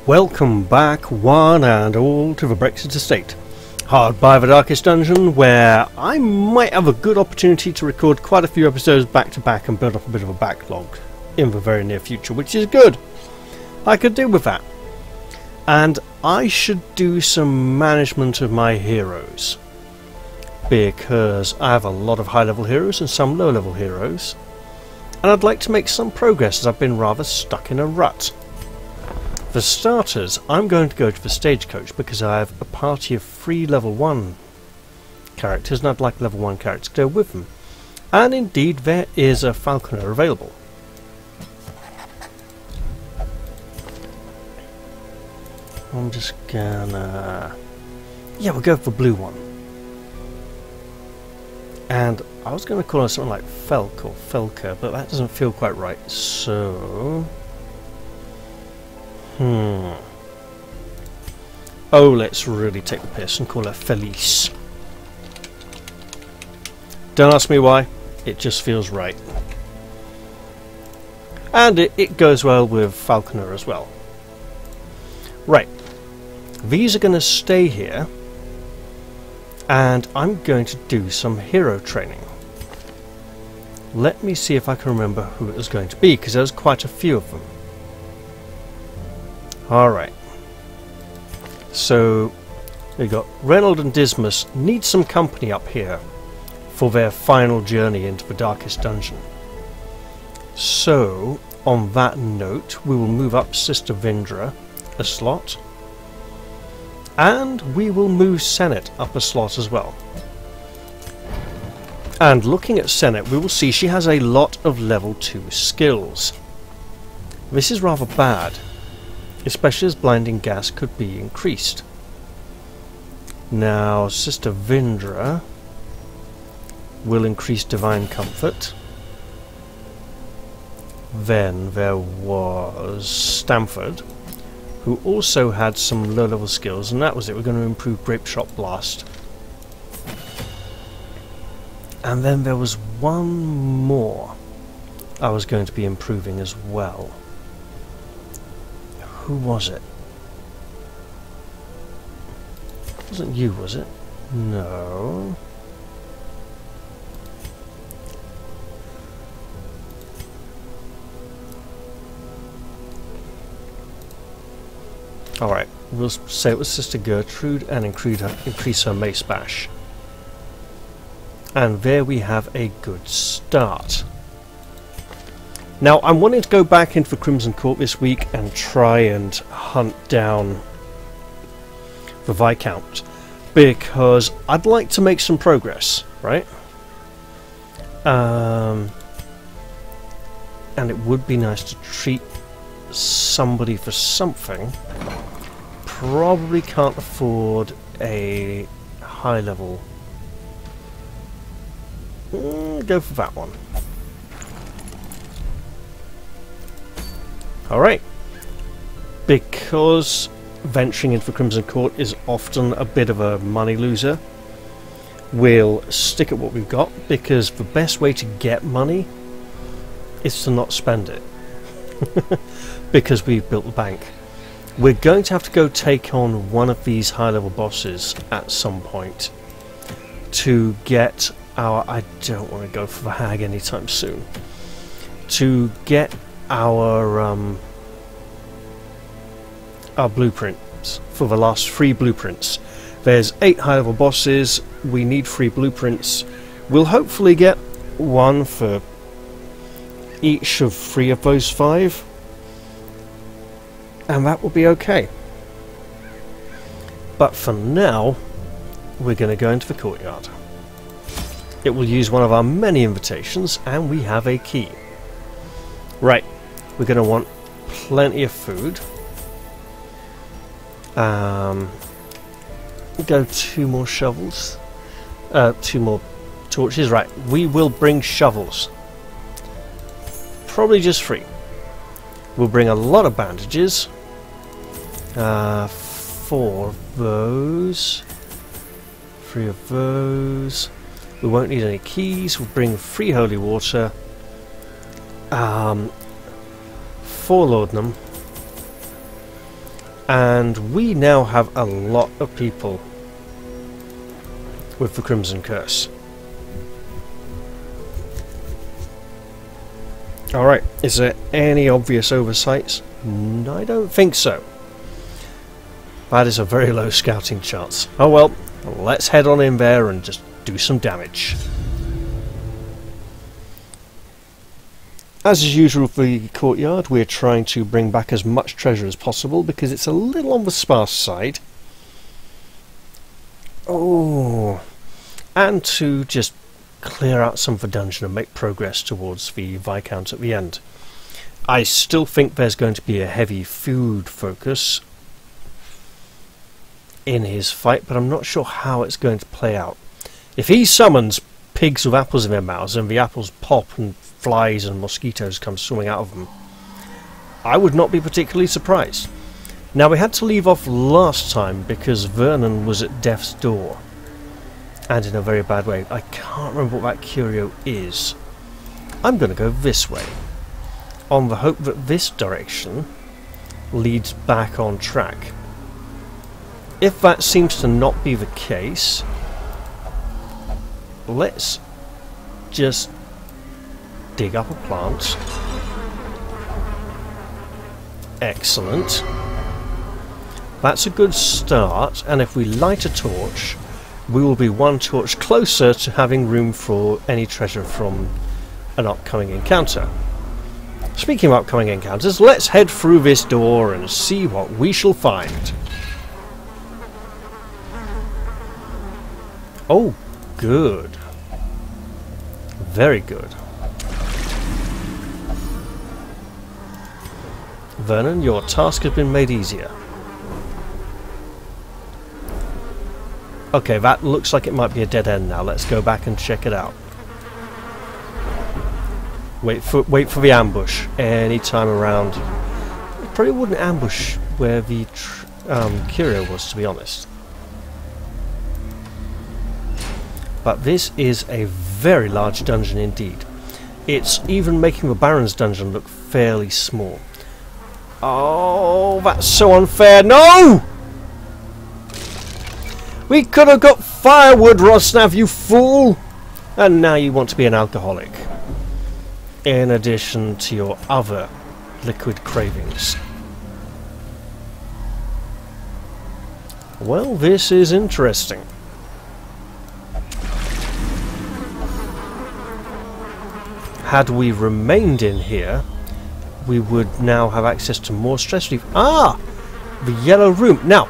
Welcome back, one and all, to the Brexit Estate, hard by the darkest dungeon, where I might have a good opportunity to record quite a few episodes back to back and build up a bit of a backlog in the very near future, which is good. I could deal with that. And I should do some management of my heroes, because I have a lot of high level heroes and some low level heroes, and I'd like to make some progress as I've been rather stuck in a rut. For starters, I'm going to go to the stagecoach because I have a party of 3 level 1 characters and I'd like level 1 characters to go with them. And indeed there is a falconer available. I'm just gonna... yeah, we'll go for the blue one. And I was going to call it something like Felk or Felker, but that doesn't feel quite right, so... oh, let's really take the piss and call her Felice. Don't ask me why, it just feels right. And it goes well with Falconer as well. Right, these are going to stay here, and I'm going to do some hero training. Let me see if I can remember who it was going to be, because there's quite a few of them. Alright, so we got Reynold and Dismas need some company up here for their final journey into the darkest dungeon. So, on that note, we will move up Sister Vindra a slot, and we will move Senate up a slot as well. And looking at Senate, we will see she has a lot of level 2 skills. This is rather bad, especially as blinding gas could be increased. Now, Sister Vindra will increase divine comfort. Then there was Stamford, who also had some low-level skills, and that was it. We're going to improve Grape Shot Blast. And then there was one more I was going to be improving as well. Who was it? It wasn't you, was it? No. Alright, we'll say it was Sister Gertrude and increase her mace bash. And there we have a good start. Now, I'm wanting to go back into the Crimson Court this week and try and hunt down the Viscount, because I'd like to make some progress, right? And it would be nice to treat somebody for something. Probably can't afford a high level. Go for that one. Alright, because venturing into the Crimson Court is often a bit of a money loser, we'll stick at what we've got, because the best way to get money is to not spend it, because we've built the bank. We're going to have to go take on one of these high level bosses at some point to get our... I don't want to go for the hag anytime soon. To get our blueprints for the last 3 blueprints. There's 8 high level bosses, we need 3 blueprints. We'll hopefully get one for each of 3 of those 5, and that will be okay. But for now, we're going to go into the courtyard. It will use one of our many invitations, and we have a key. Right, we're going to want plenty of food. Go 2 more shovels. 2 more torches. Right, we will bring shovels. Probably just 3. We'll bring a lot of bandages. 4 of those. 3 of those. We won't need any keys. We'll bring 3 holy water. 4 laudanum, And we now have a lot of people with the Crimson Curse. Alright, is there any obvious oversights? I don't think so. That is a very low scouting chance. Oh well, let's head on in there and just do some damage. As is usual for the courtyard, we're trying to bring back as much treasure as possible because it's a little on the sparse side. Oh, and to just clear out some of the dungeon and make progress towards the Viscount at the end. I still think there's going to be a heavy food focus in his fight, but I'm not sure how it's going to play out. If he summons pigs with apples in their mouths and the apples pop and flies and mosquitoes come swimming out of them, I would not be particularly surprised. Now, we had to leave off last time because Vernon was at death's door, and in a very bad way. I can't remember what that curio is. I'm going to go this way, on the hope that this direction leads back on track. If that seems to not be the case, let's just dig up a plant. Excellent. That's a good start, and if we light a torch, we will be one torch closer to having room for any treasure from an upcoming encounter. Speaking of upcoming encounters, let's head through this door and see what we shall find. Oh, good. Very good. Vernon, your task has been made easier. Okay, that looks like it might be a dead end now. Let's go back and check it out. Wait for the ambush any time around. It probably wouldn't ambush where the curio was, to be honest. But this is a very large dungeon indeed. It's even making the Baron's dungeon look fairly small. Oh, that's so unfair. No! We could have got firewood, Rosnav, you fool! And now you want to be an alcoholic. In addition to your other liquid cravings. Well, this is interesting. Had we remained in here, we would now have access to more stress relief. Ah! The yellow room. Now,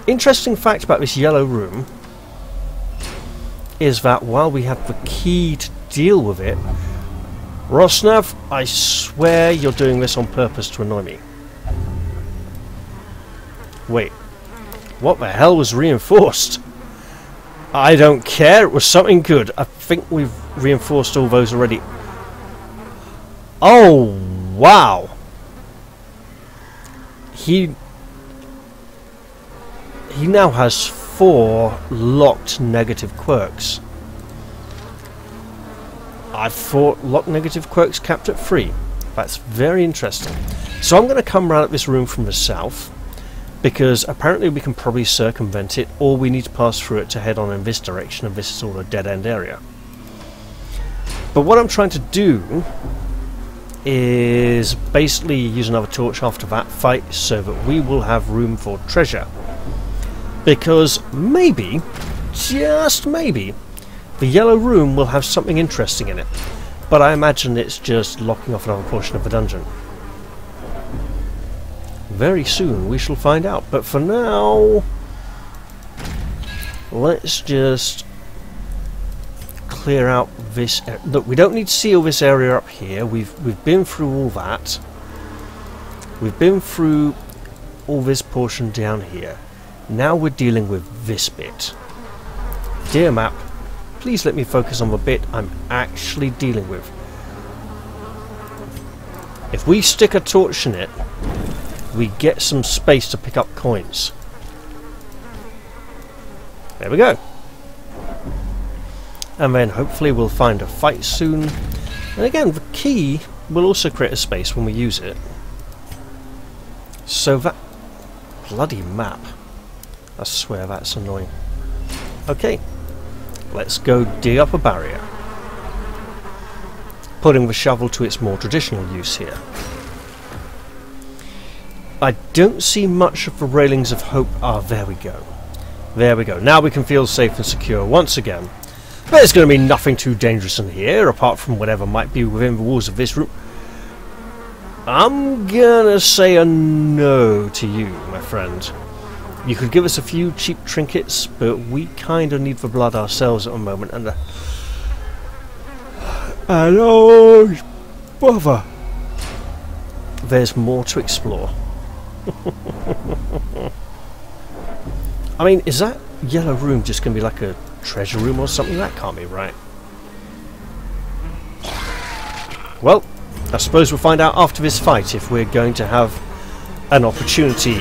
interesting fact about this yellow room is that while we have the key to deal with it, Rosnav, I swear you're doing this on purpose to annoy me. Wait, what the hell was reinforced? I don't care, it was something good. I think we've reinforced all those already. Oh, wow. He now has 4 locked negative quirks. I thought locked negative quirks capped at 3. That's very interesting. So I'm going to come round at this room from the south, because apparently we can probably circumvent it, or we need to pass through it to head on in this direction, and this is all a dead-end area. But what I'm trying to do is basically use another torch after that fight so that we will have room for treasure. Because maybe, just maybe, the yellow room will have something interesting in it. But I imagine it's just locking off another portion of the dungeon. Very soon we shall find out. But for now, let's just clear out this. Look, we don't need to seal this area up here. We've been through all that. We've been through all this portion down here. Now we're dealing with this bit. Dear map, please let me focus on the bit I'm actually dealing with. If we stick a torch in it, we get some space to pick up coins. There we go. And then hopefully we'll find a fight soon. And again, the key will also create a space when we use it. So that bloody map. I swear that's annoying. Okay, let's go dig up a barrier. Putting the shovel to its more traditional use here. I don't see much of the railings of hope. Ah, there we go. There we go. Now we can feel safe and secure once again. There's going to be nothing too dangerous in here, apart from whatever might be within the walls of this room. I'm gonna say a no to you, my friend. You could give us a few cheap trinkets, but we kind of need the blood ourselves at the moment, and hello, bother. There's more to explore. I mean, is that yellow room just going to be like a treasure room or something? That can't be right. Well, I suppose we'll find out after this fight if we're going to have an opportunity.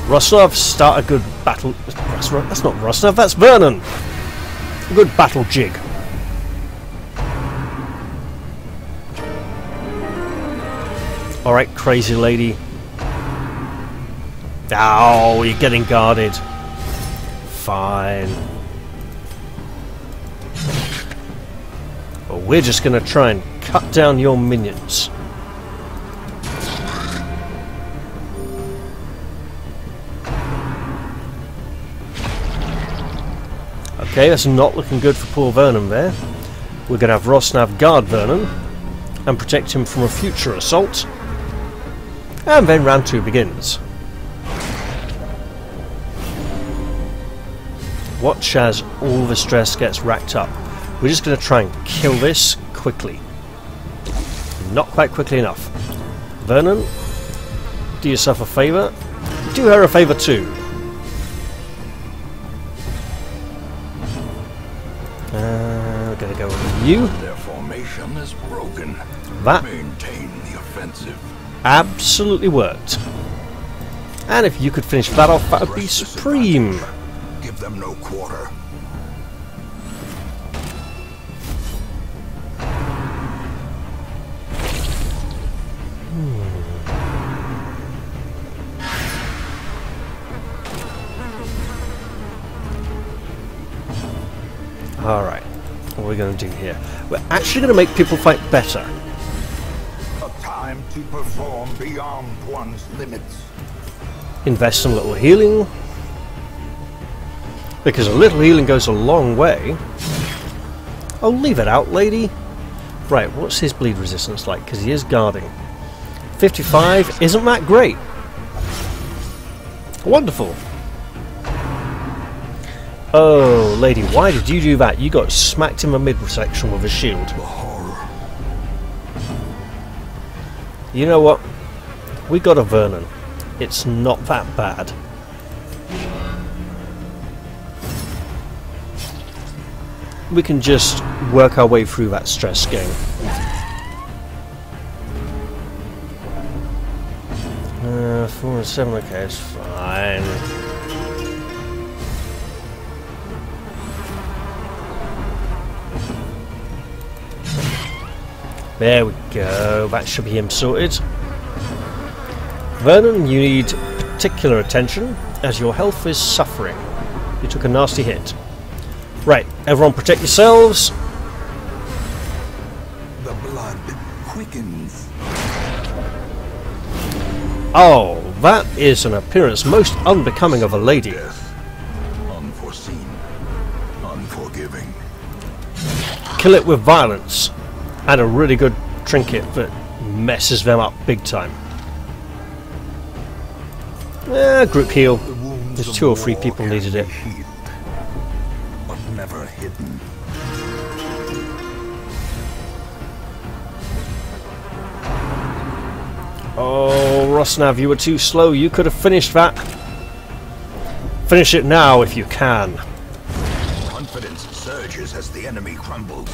Rosnov, start a good battle. That's not Rosnov, that's Vernon. A good battle jig. Alright, crazy lady. Oh, you're getting guarded. Fine. Well, we're just going to try and cut down your minions. Okay, that's not looking good for poor Vernon there. We're going to have Rosnav guard Vernon and protect him from a future assault. And then round 2 begins. Watch as all the stress gets racked up. We're just going to try and kill this quickly. Not quite quickly enough. Vernon, do yourself a favour. Do her a favour too. We're going to go with you. Their formation is broken. That maintain the offensive. Absolutely worked. And if you could finish that off, that would be supreme. Give them no quarter. Alright, what are we going to do here? We're actually going to make people fight better. A time to perform beyond one's limits. Invest some little healing. Because a little healing goes a long way. Oh, leave it out, lady. Right, what's his bleed resistance like? Because he is guarding. 55, isn't that great? Wonderful. Oh, lady, why did you do that? You got smacked in the midsection with a shield. You know what? We got a Vernon. It's not that bad. We can just work our way through that stress game. 4 and 7, okay, it's fine. There we go, that should be him sorted. Vernon, you need particular attention as your health is suffering. You took a nasty hit. Right, everyone protect yourselves. The blood quickens. Oh, that is an appearance most unbecoming of a lady. Death. Unforeseen. Unforgiving. Kill it with violence and a really good trinket that messes them up big time. Group heal. There's 2 or 3 people needed it. But never hidden. Oh, Rosnav, you were too slow. You could have finished that. Finish it now if you can. Confidence surges as the enemy crumbles.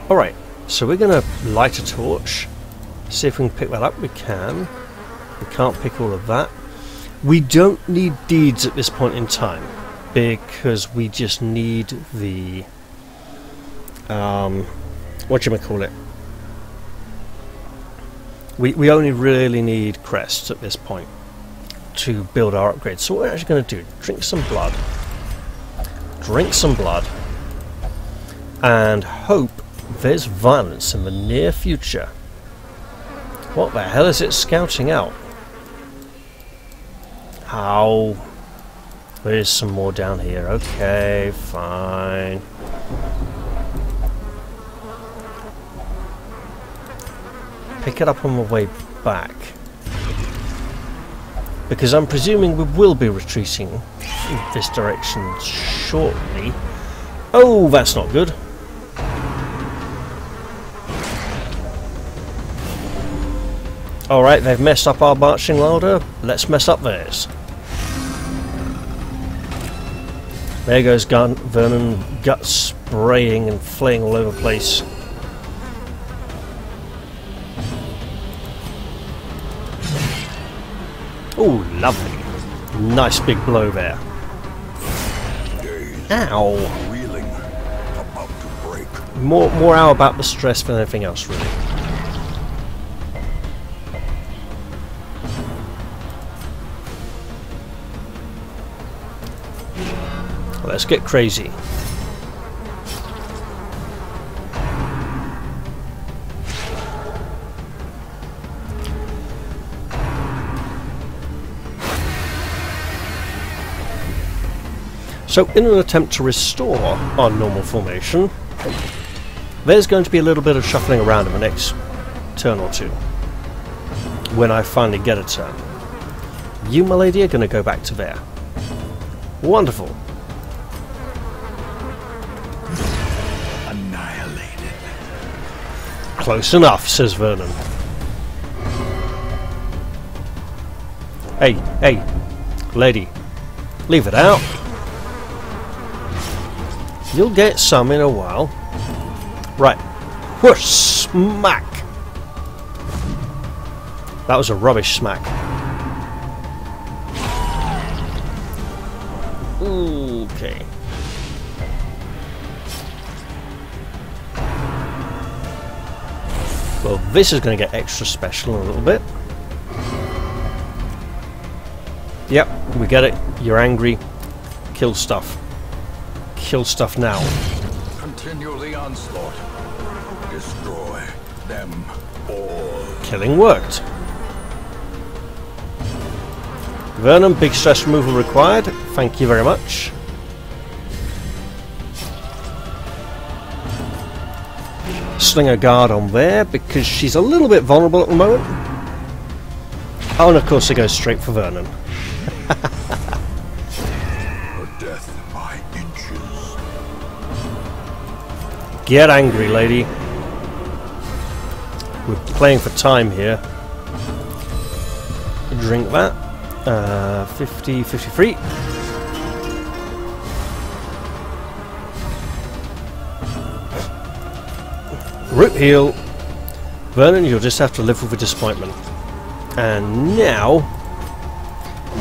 Alright, so we're going to light a torch. See if we can pick that up. We can. We can't pick all of that. We don't need deeds at this point in time, because we just need the whatchamacallit, We only really need crests at this point to build our upgrades. So what we're actually going to do, drink some blood, and hope there's violence in the near future. What the hell is it scouting out? How? There's some more down here. Okay, fine. Pick it up on the way back. Because I'm presuming we will be retreating in this direction shortly. Oh, that's not good. Alright, they've messed up our marching order. Let's mess up theirs. There goes Vernon, gut spraying and flaying all over the place. Oh, lovely. Nice big blow there. Ow. Reeling, about to break. More ow about the stress than anything else, really. Let's get crazy. So, in an attempt to restore our normal formation, there's going to be a little bit of shuffling around in the next turn or two. When I finally get a turn. You, my lady, are going to go back to there. Wonderful. Annihilated. Close enough, says Vernon. Hey, lady, leave it out. You'll get some in a while. Right. Whoosh! Smack! That was a rubbish smack. Okay. Well, this is going to get extra special in a little bit. Yep, we get it. You're angry. Kill stuff. Kill stuff now. Continue the onslaught. Destroy them all. Killing worked. Vernon, big stress removal required. Thank you very much. Sling a guard on there because she's a little bit vulnerable at the moment. Oh, and of course it goes straight for Vernon. Her death by inches. Get angry, lady. We're playing for time here. Drink that. 50, 53. Root heal. Vernon, you'll just have to live with the disappointment. And now,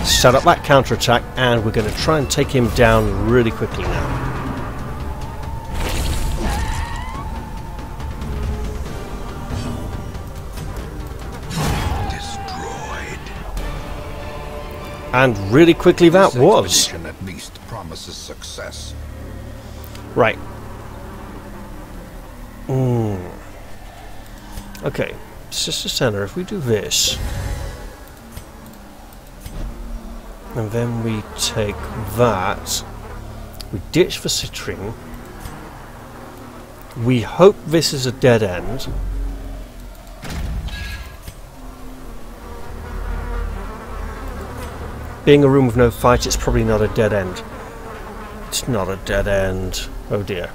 set up that counterattack, and we're going to try and take him down really quickly now. And really quickly that was. At least promises success. Right. Okay, Sister Center, if we do this, and then we take that, we ditch the citrine, we hope this is a dead end. Being a room with no fight, it's probably not a dead end. It's not a dead end. Oh dear.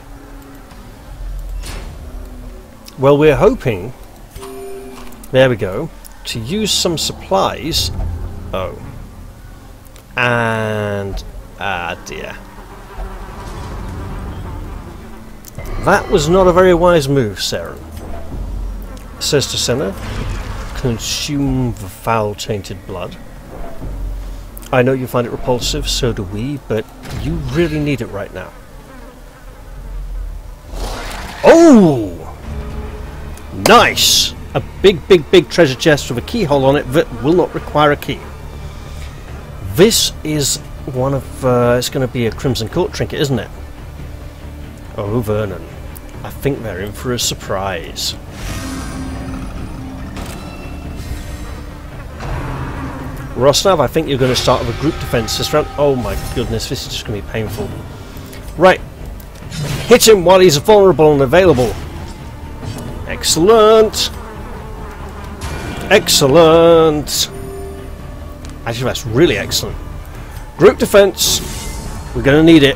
Well, we're hoping, there we go, to use some supplies. Oh. And, ah dear. That was not a very wise move, Saren. Says to Senna, consume the foul tainted blood. I know you find it repulsive, so do we, but you really need it right now. Oh! Nice! A big treasure chest with a keyhole on it that will not require a key. This is one of... it's going to be a Crimson Court trinket, isn't it? Oh, Vernon. I think they're in for a surprise. Rosnav, I think you're going to start with a group defense this round. Oh my goodness, this is just going to be painful. Right. Hit him while he's vulnerable and available. Excellent. Excellent. Actually, that's really excellent. Group defense. We're going to need it.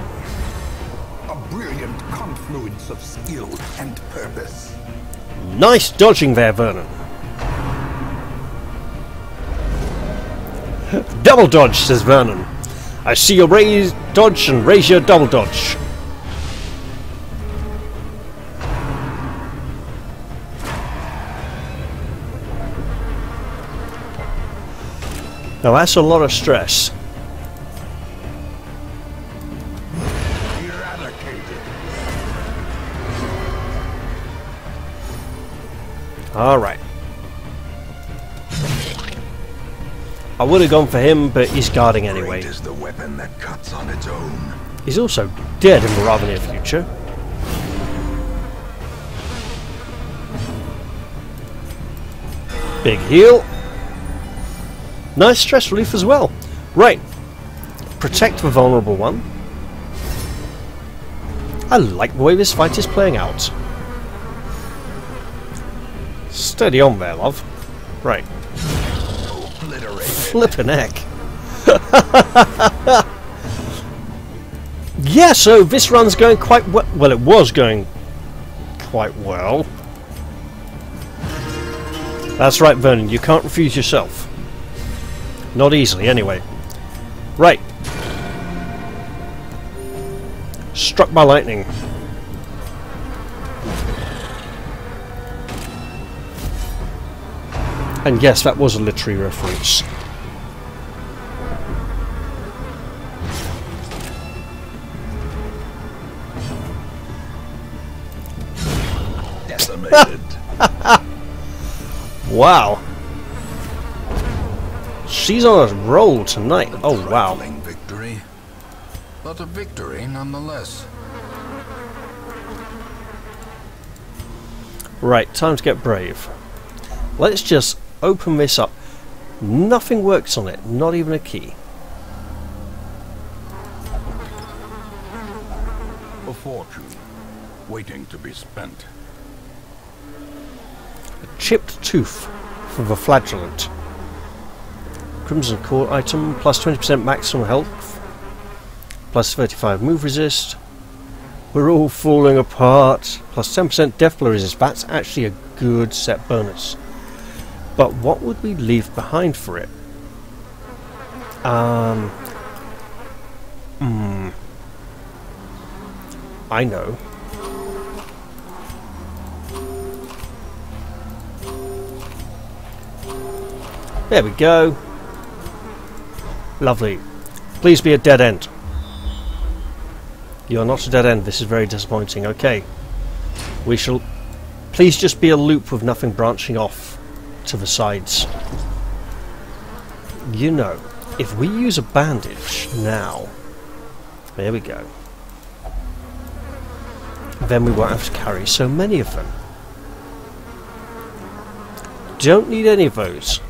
A brilliant confluence of skill and purpose. Nice dodging there, Vernon. Double dodge, says Vernon. I see your raise dodge and raise your double dodge. Now that's a lot of stress. Eradicated. Alright. I would have gone for him, but he's guarding anyway. Great is the weapon that cuts on its own. He's also dead in the rather near future. Big heal. Nice stress relief as well. Right. Protect the vulnerable one. I like the way this fight is playing out. Steady on there, love. Right. Flippin' heck. Yeah, so this run's going quite well. Well, it was going quite well. That's right, Vernon. You can't refuse yourself. Not easily, anyway. Right. Struck by lightning. And yes, that was a literary reference. Decimated. Wow. She's on a roll tonight. Oh wow. Victory, but a victory nonetheless. Right, time to get brave. Let's just open this up. Nothing works on it, not even a key. A fortune waiting to be spent. A chipped tooth for the flagellant. Crimson Core item, plus 20% maximum health, plus 35 move resist. We're all falling apart. Plus 10% death blow resist. That's actually a good set bonus. But what would we leave behind for it? I know. There we go. Lovely. Please be a dead end. You're not a dead end. This is very disappointing. Okay. We shall... Please just be a loop with nothing branching off to the sides. You know, if we use a bandage now... There we go. Then we won't have to carry so many of them. Don't need any of those.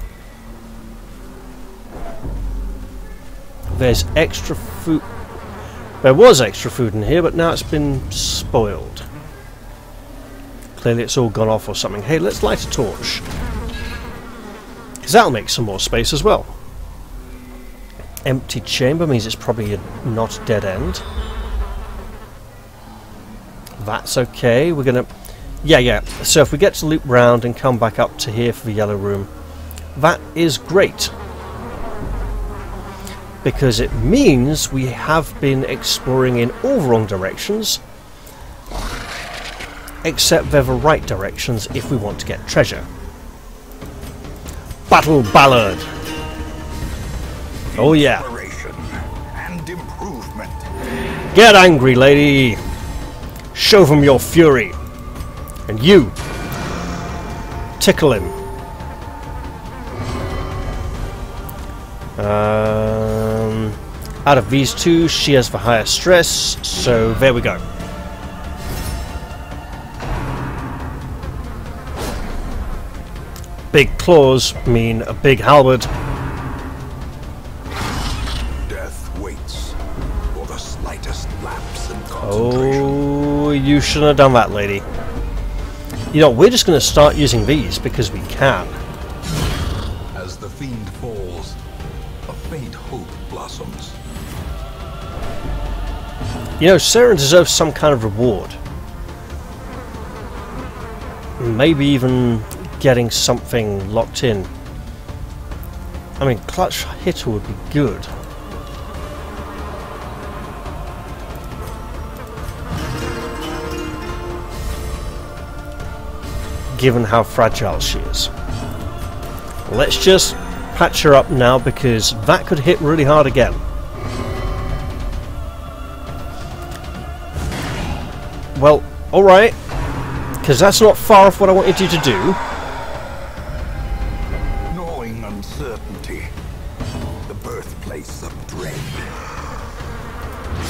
There's extra food. There was extra food in here, but now it's been spoiled. Clearly it's all gone off or something. Hey, let's light a torch. Because that'll make some more space as well. Empty chamber means it's probably not a dead end. That's okay. We're gonna... Yeah. So if we get to loop round and come back up to here for the yellow room, that is great. Because it means we have been exploring in all the wrong directions, except they're the right directions if we want to get treasure. Battle Ballad! Oh yeah. And improvement. Get angry, lady! Show them your fury! And you! tickle him. Out of these two, she has the higher stress, so there we go. Big claws mean a big halberd. Death waits for the slightest lapse in concentration. Oh, you shouldn't have done that, lady. You know, we're just going to start using these because we can. As the fiend falls, a faint hope blossoms. You know, Saren deserves some kind of reward. Maybe even getting something locked in. I mean, clutch hitter would be good. Given how fragile she is. Let's just patch her up now because that could hit really hard again. Well, alright, because that's not far off what I wanted you to do. Gnawing uncertainty, the birthplace of dread.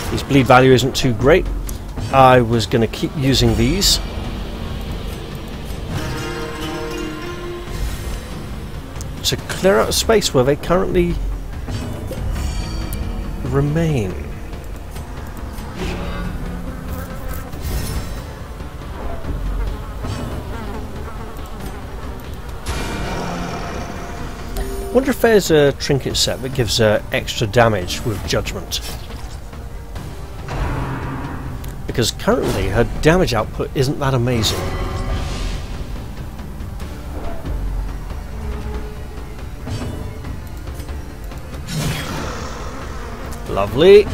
His bleed value isn't too great. I was going to keep using these. To clear out a space where they currently remain. Wonder if there's a trinket set that gives extra damage with judgment. Because currently her damage output isn't that amazing. Lovely.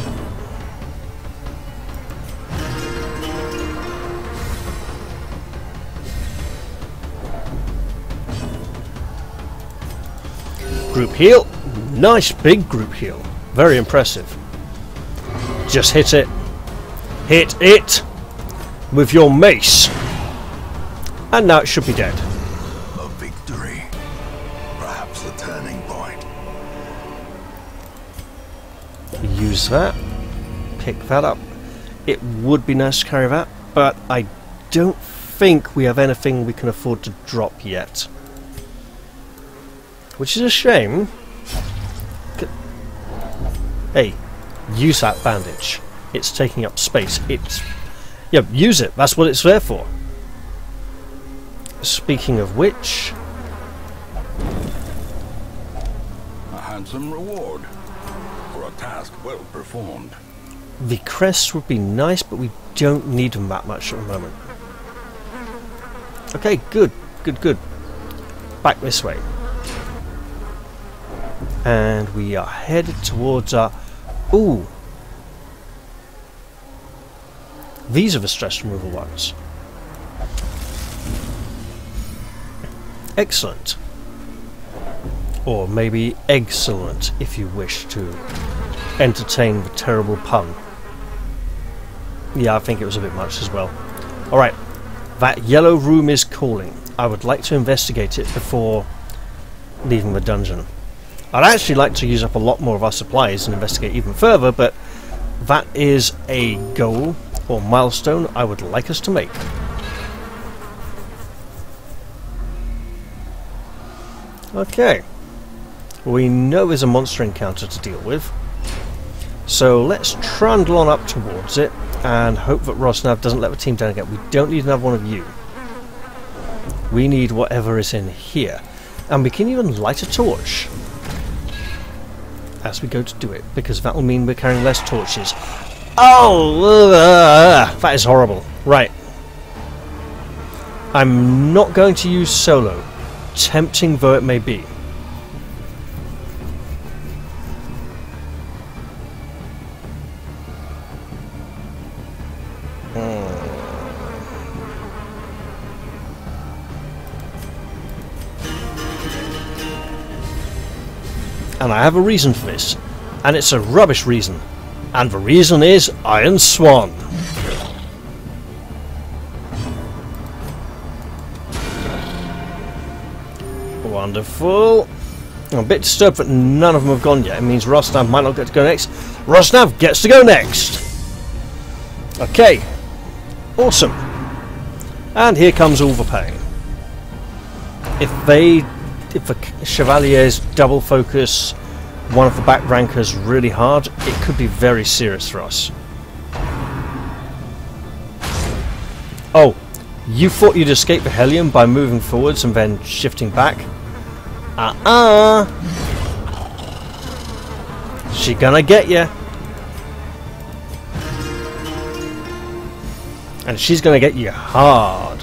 Group heal. Nice big group heal. Very impressive. Just hit it. Hit it with your mace. And now it should be dead. A victory. Perhaps a turning point. Use that. Pick that up. It would be nice to carry that, but I don't think we have anything we can afford to drop yet. Which is a shame. Hey, use that bandage. It's taking up space. Yeah, use it. That's what it's there for. Speaking of which, A handsome reward for a task well performed. the crests would be nice, but we don't need them that much at the moment. Okay, good. Back this way. And we are headed towards our... Ooh! These are the stress removal ones. Excellent. Or maybe excellent, if you wish to entertain the terrible pun. Yeah, I think it was a bit much as well. Alright, that yellow room is calling. I would like to investigate it before leaving the dungeon. I'd actually like to use up a lot more of our supplies and investigate even further, but that is a goal or milestone I would like us to make. Okay. We know there's a monster encounter to deal with, so let's trundle on up towards it and hope that Rosnav doesn't let the team down again. We don't need another one of you. We need whatever is in here. And we can even light a torch as we go to do it, because that will mean we're carrying less torches. Oh! That is horrible. Right. I'm not going to use solo, tempting though it may be. And I have a reason for this, and it's a rubbish reason, and the reason is Iron Swan. Wonderful. I'm a bit disturbed that none of them have gone yet. It means Rosnav might not get to go next. Rosnav gets to go next! Okay. Awesome. And here comes all the pain. If the Chevaliers double focus one of the back rankers really hard, it could be very serious for us. Oh, you thought you'd escape the Hellion by moving forwards and then shifting back? She gonna get ya. And she's gonna get you hard.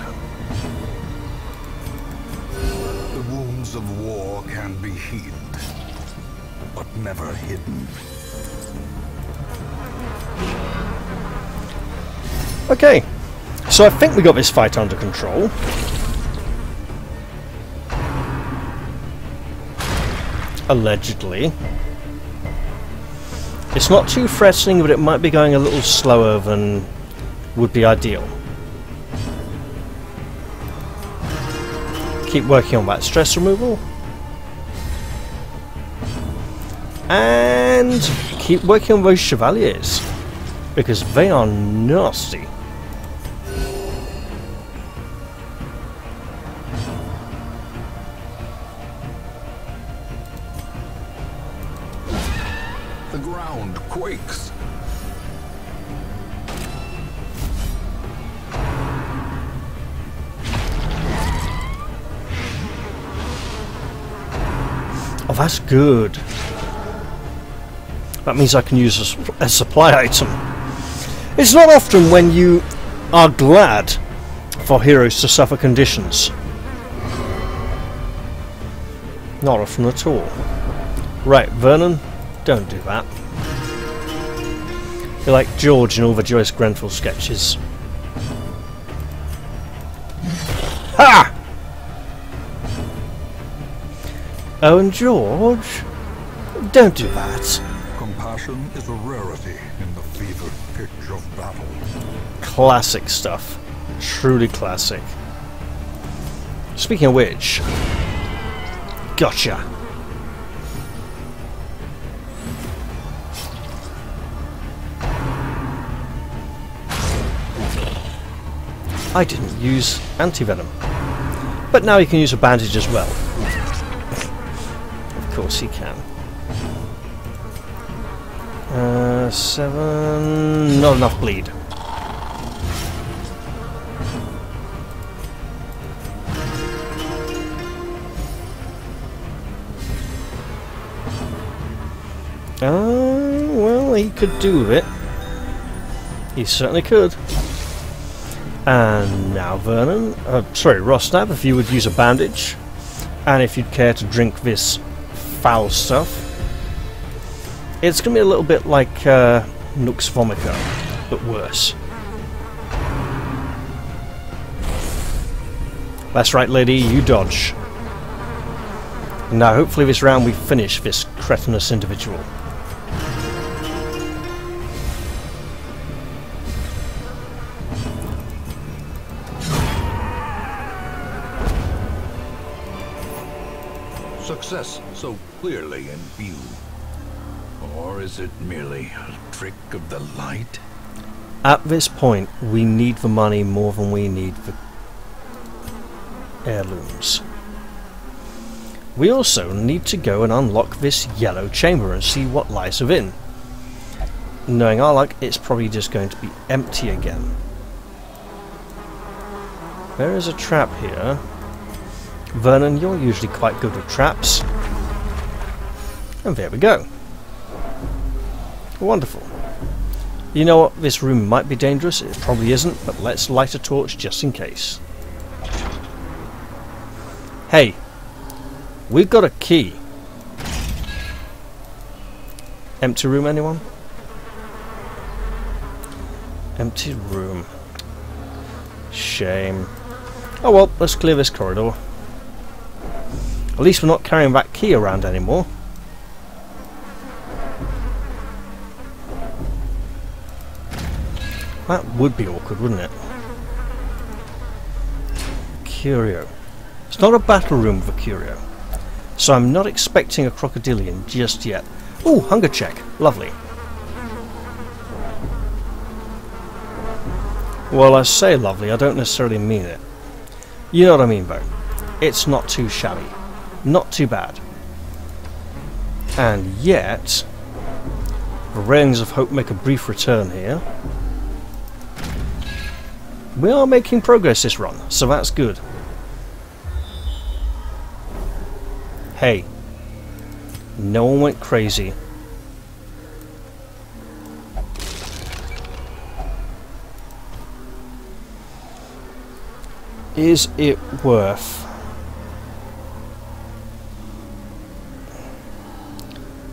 The wounds of war can be healed, but never hidden. Okay, so I think we got this fight under control. Allegedly. It's not too threatening, but it might be going a little slower than would be ideal. Keep working on that stress removal. And keep working on those Chevaliers, because they are nasty. The ground quakes. Oh, that's good. That means I can use a supply item. It's not often when you are glad for heroes to suffer conditions. Not often at all. Right, Vernon, don't do that. You're like George in all the Joyce Grenfell sketches. Ha! Oh, and George, don't do that. Compassion is a rarity in the fevered pitch of battle. Classic stuff. Truly classic. Speaking of which, gotcha. I didn't use anti-venom, but now you can use a bandage as well. Of course he can. 7... not enough bleed. Well, he could do with it. He certainly could. And now Vernon, sorry, Rosnav, if you would use a bandage, and if you'd care to drink this foul stuff. It's going to be a little bit like Nux Vomica, but worse. That's right, lady, you dodge. Now, hopefully this round we finish this cretinous individual. Success so clearly in view. Or is it merely a trick of the light? At this point, we need the money more than we need the heirlooms. We also need to go and unlock this yellow chamber and see what lies within. Knowing our luck, it's probably just going to be empty again. There is a trap here. Vernon, you're usually quite good with traps. And there we go. Wonderful. You know what? This room might be dangerous. It probably isn't, but let's light a torch just in case. Hey, we've got a key. Empty room, anyone? Empty room. Shame. Oh well, let's clear this corridor. At least we're not carrying that key around anymore. That would be awkward, wouldn't it? Curio. It's not a battle room with a curio. So I'm not expecting a crocodilian just yet. Ooh, hunger check. Lovely. Well, I say lovely, I don't necessarily mean it. You know what I mean, though. It's not too shabby. Not too bad. And yet, the rays of hope make a brief return here. We are making progress this run, so that's good. Hey, no one went crazy. Is it worth?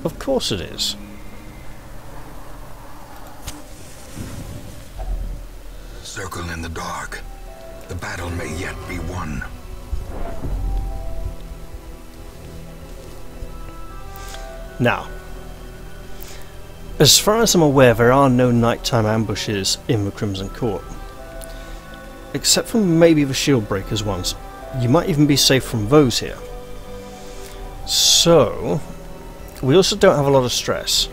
Of course it is. Circle in the dark. The battle may yet be won. Now, as far as I'm aware, there are no nighttime ambushes in the Crimson Court. Except for maybe the shield breakers ones. You might even be safe from those here. So, we also don't have a lot of stress.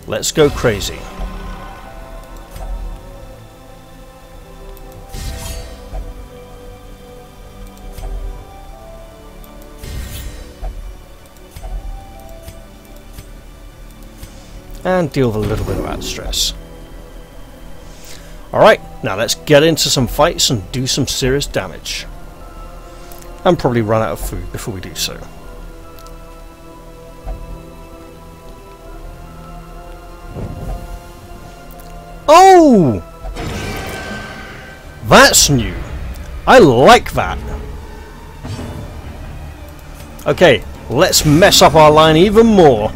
Let's go crazy. And deal with a little bit of that stress. Alright, now let's get into some fights and do some serious damage. And probably run out of food before we do so. Oh! That's new. I like that. Okay, let's mess up our line even more.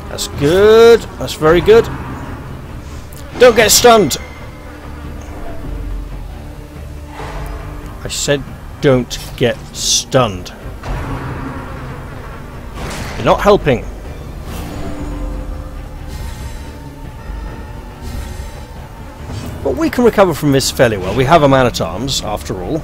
That's good. That's very good. Don't get stunned. I said don't get stunned. You're not helping. But we can recover from this fairly well. We have a man-at-arms, after all.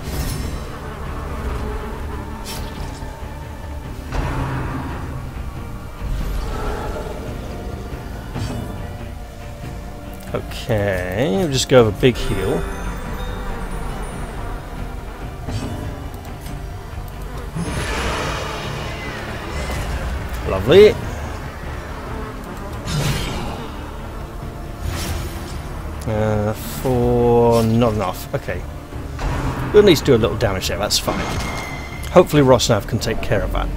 Okay, we'll just go with a big heal. Lovely. For not enough. Okay. We'll at least do a little damage there, that's fine. Hopefully Rosnav can take care of that.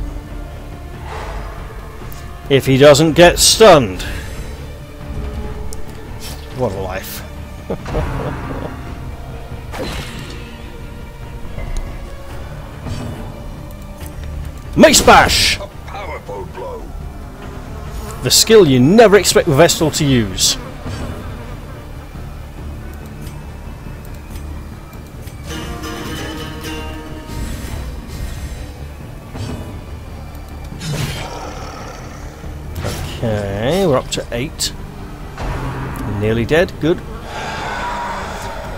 If he doesn't get stunned. What a life. Mace Bash! A powerful blow. The skill you never expect the Vestal to use. Okay, we're up to 8. Nearly dead, good.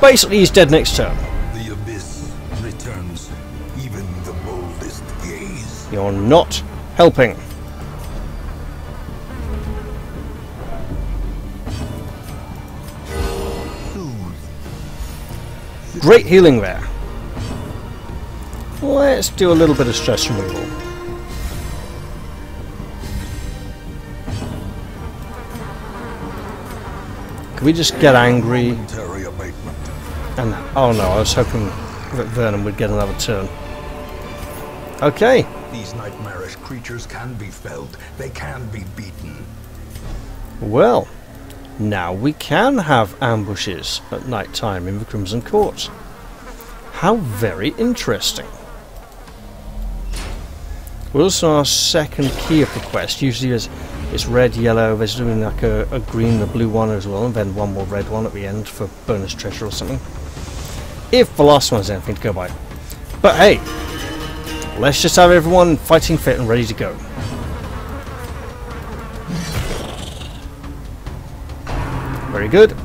Basically he's dead next turn. The abyss returns even the boldest gaze. You're not helping. Great healing there. Let's do a little bit of stress removal. Can we just get angry? And oh no, I was hoping that Vernon would get another turn. Okay. These nightmarish creatures can be felled. They can be beaten. Well, now we can have ambushes at night time in the Crimson Court. How very interesting. We're also on our second key of the quest. Usually it's red, yellow, there's doing like a green and a blue one as well, and then one more red one at the end for bonus treasure or something. If the last one's anything to go by. But hey, let's just have everyone fighting fit and ready to go. Very good.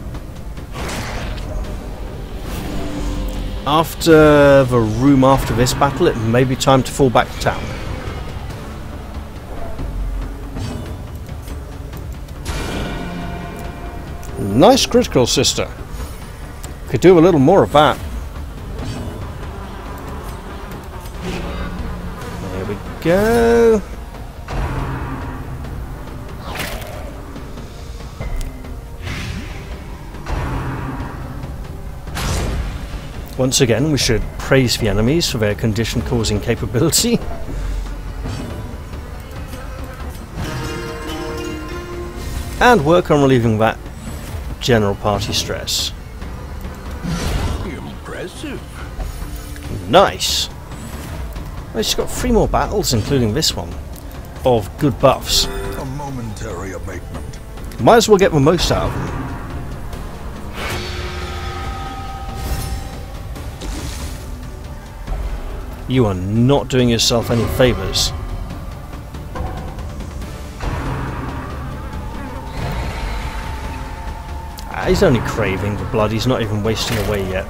after the room after this battle, it may be time to fall back to town. Nice critical, sister. Could do a little more of that. There we go. Once again, we should praise the enemies for their condition-causing capability. And work on relieving that general party stress. Impressive. Nice! Well, she's got 3 more battles, including this one, of good buffs. A momentary abatement. Might as well get the most out of them. You are not doing yourself any favours. He's only craving the blood, he's not even wasting away yet.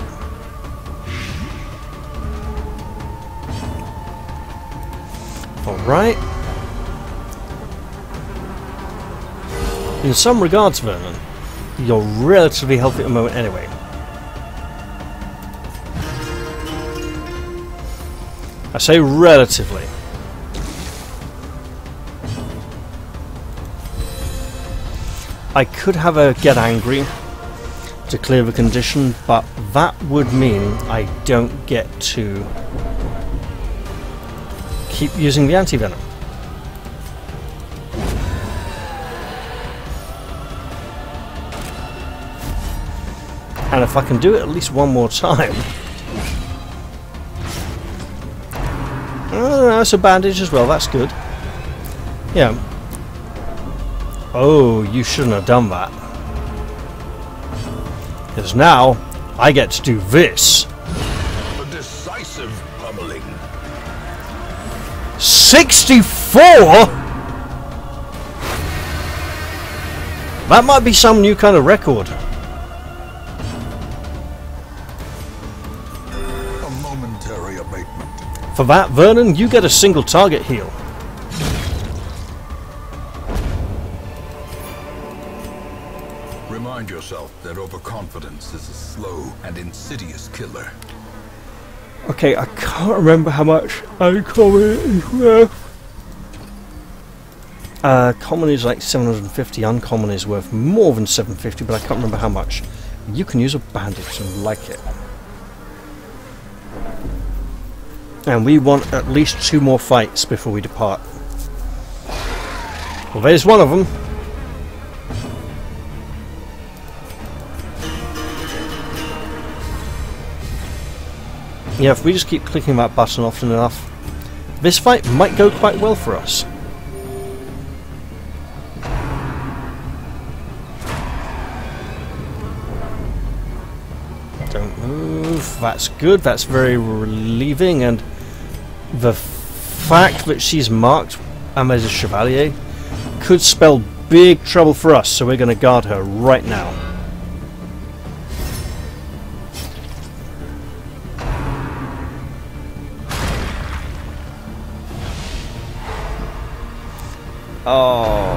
Alright. In some regards, Vernon, you're relatively healthy at the moment anyway. I say relatively. I could have a get angry to clear the condition, but that would mean I don't get to keep using the anti-venom. And if I can do it at least one more time... Oh, that's a bandage as well, that's good. Yeah. Oh, you shouldn't have done that. Because now, I get to do this. A decisive pummeling. 64?! That might be some new kind of record. A momentary abatement. For that, Vernon, you get a single target heal. Remind yourself that overconfidence is a slow and insidious killer. Okay, I can't remember how much uncommon is worth. Common is like 750, uncommon is worth more than 750, but I can't remember how much. You can use a bandage and like it. And we want at least 2 more fights before we depart. Well, there's one of them. Yeah, if we just keep clicking that button often enough, this fight might go quite well for us. Don't move. That's good. That's very relieving. And the fact that she's marked and there's a Chevalier could spell big trouble for us, so we're going to guard her right now. Oh.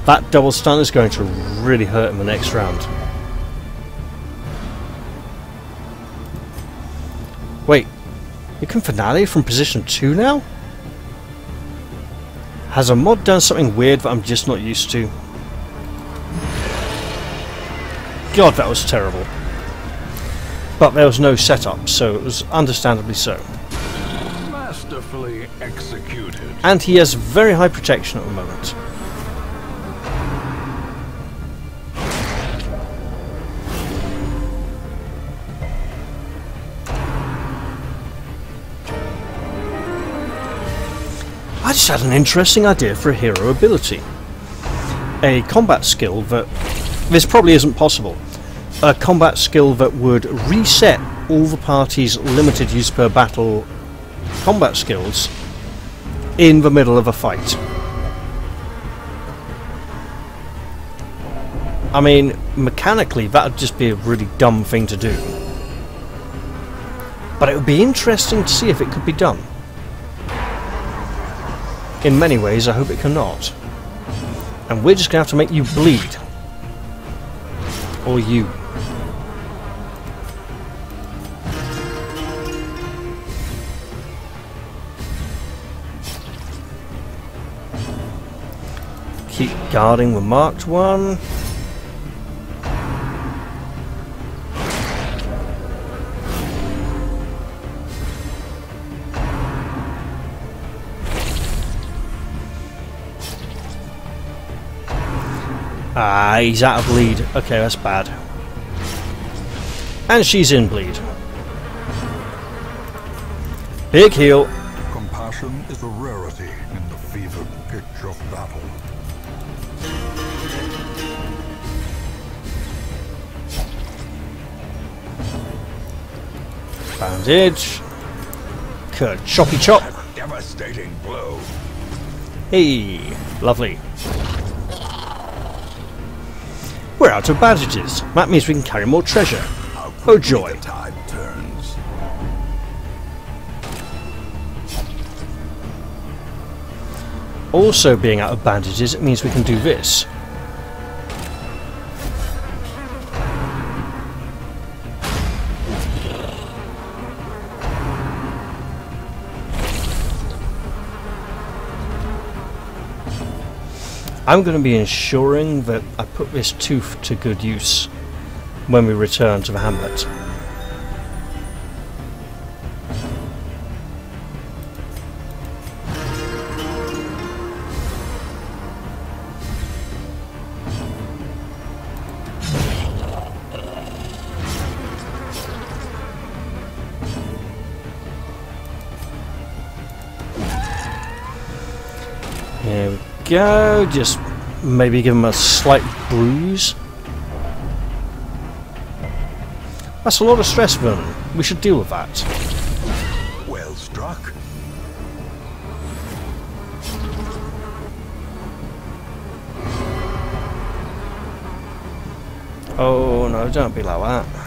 That double stun is going to really hurt in the next round. Wait, you can finale from position 2 now? Has a mod done something weird that I'm just not used to? God, that was terrible. But there was no setup, so it was understandably so. Masterfully executed. And he has very high protection at the moment. I just had an interesting idea for a hero ability. A combat skill that... This probably isn't possible. A combat skill that would reset all the party's limited use per battle combat skills in the middle of a fight. I mean, mechanically, that would just be a really dumb thing to do. But it would be interesting to see if it could be done. In many ways, I hope it cannot. And we're just going to have to make you bleed. Or you. Keep guarding the marked one. Ah, he's out of bleed. Okay, that's bad. And she's in bleed. Big heal. Compassion is a rarity in the fevered pitch of battle. Bandage. Choppy chop. A devastating blow. Hey, lovely. We're out of bandages. That means we can carry more treasure. Oh joy. The tide turns. Also being out of bandages, it means we can do this. I'm going to be ensuring that I put this tooth to good use when we return to the hamlet. Here we go, just maybe give him a slight bruise. That's a lot of stress, Vernon. We should deal with that. Well struck. Oh no, don't be like that.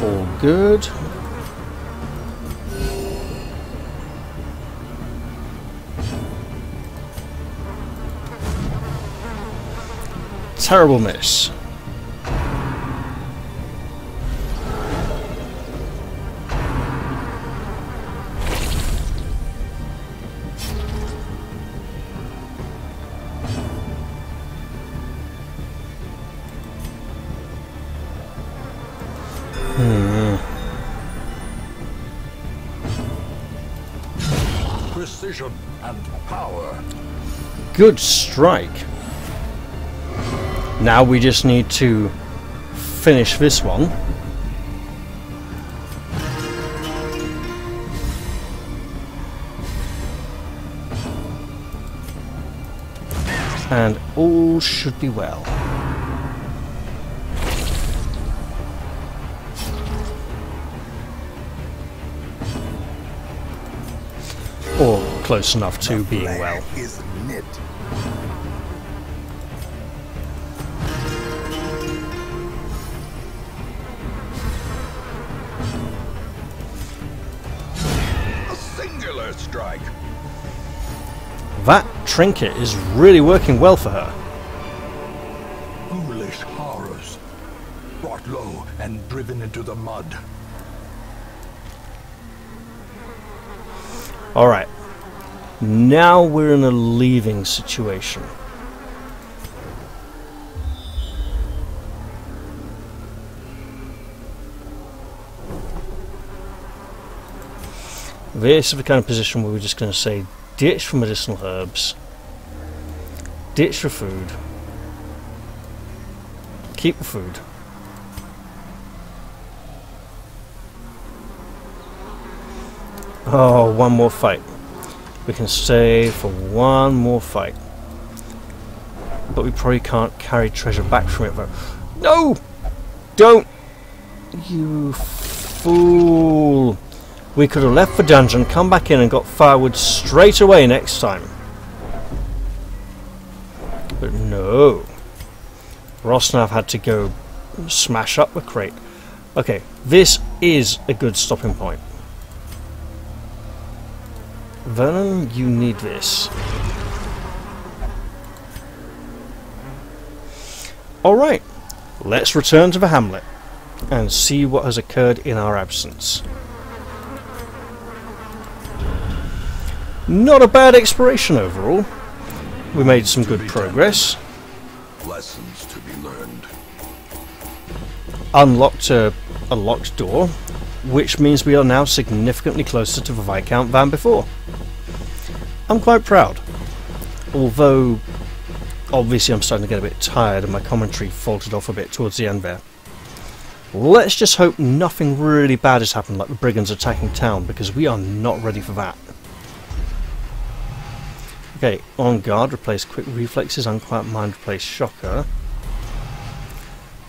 All good. Terrible miss. Precision and power. Good strike. Now we just need to finish this one. And all should be well. Or close enough to being well. Is knit. A singular strike. That trinket is really working well for her. Foolish horrors. Brought low and driven into the mud. Alright. Now we're in a leaving situation. This is the kind of position where we're just going to say ditch for medicinal herbs, ditch for food, keep the food. Oh, one more fight. We can stay for one more fight. But we probably can't carry treasure back from it though. No! Don't! You fool. We could have left the dungeon, come back in and got firewood straight away next time. But no. Rosnav had to go smash up the crate. Okay, this is a good stopping point. Vernon, you need this. Alright, let's return to the hamlet and see what has occurred in our absence. Not a bad exploration overall. We made some good progress. Lessons to be learned. Unlocked a locked door, which means we are now significantly closer to the Viscount than before. I'm quite proud, although obviously I'm starting to get a bit tired and my commentary faltered off a bit towards the end there. Let's just hope nothing really bad has happened, like the brigands attacking town, because we are not ready for that. Okay, on guard, replace quick reflexes, unquiet mind, replace shocker.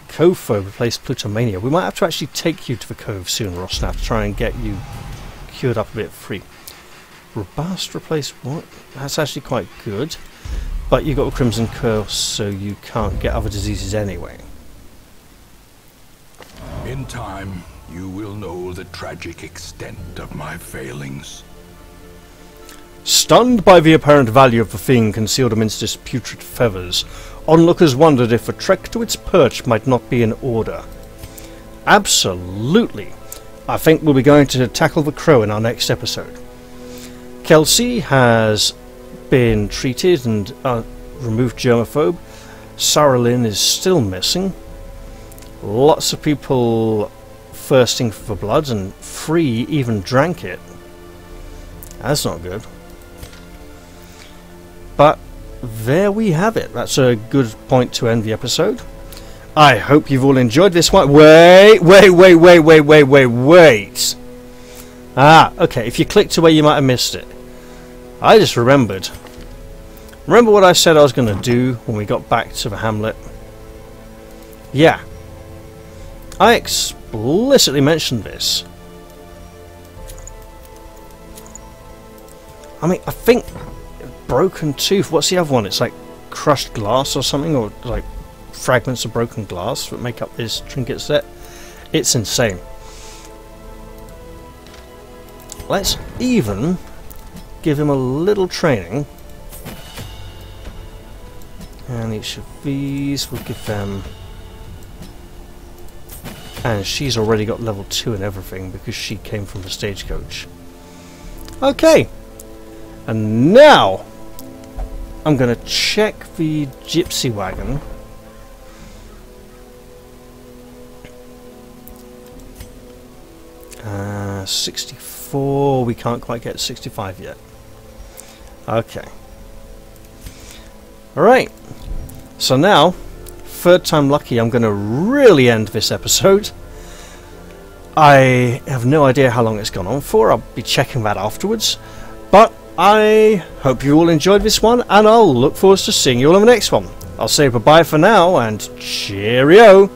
Cove phobe, replace plutomania. We might have to actually take you to the cove soon, Rosnav, to try and get you cured up a bit free. Robust, replace what? That's actually quite good. But you've got a crimson curse, so you can't get other diseases anyway. In time, you will know the tragic extent of my failings. Stunned by the apparent value of the thing concealed amidst its putrid feathers, onlookers wondered if a trek to its perch might not be in order. Absolutely. I think we'll be going to tackle the crow in our next episode. Kelsey has been treated and removed germaphobe. Saralyn is still missing. Lots of people thirsting for blood, and 3 even drank it. That's not good. But there we have it. That's a good point to end the episode. I hope you've all enjoyed this one. Wait. Ah, okay, if you clicked away you might have missed it. I just remembered. Remember what I said I was going to do when we got back to the hamlet? Yeah. I explicitly mentioned this. I mean, I think broken tooth, what's the other one? It's like crushed glass or something, or like fragments of broken glass that make up this trinket set. It's insane. Let's even give him a little training. And each of these will give them... And she's already got level 2 and everything because she came from the stagecoach. Okay. And now I'm going to check the gypsy wagon. Uh, 64. We can't quite get 65 yet. Okay. Alright. So now, third time lucky, I'm going to really end this episode. I have no idea how long it's gone on for. I'll be checking that afterwards. But I hope you all enjoyed this one, and I'll look forward to seeing you all in the next one. I'll say bye-bye for now, and cheerio!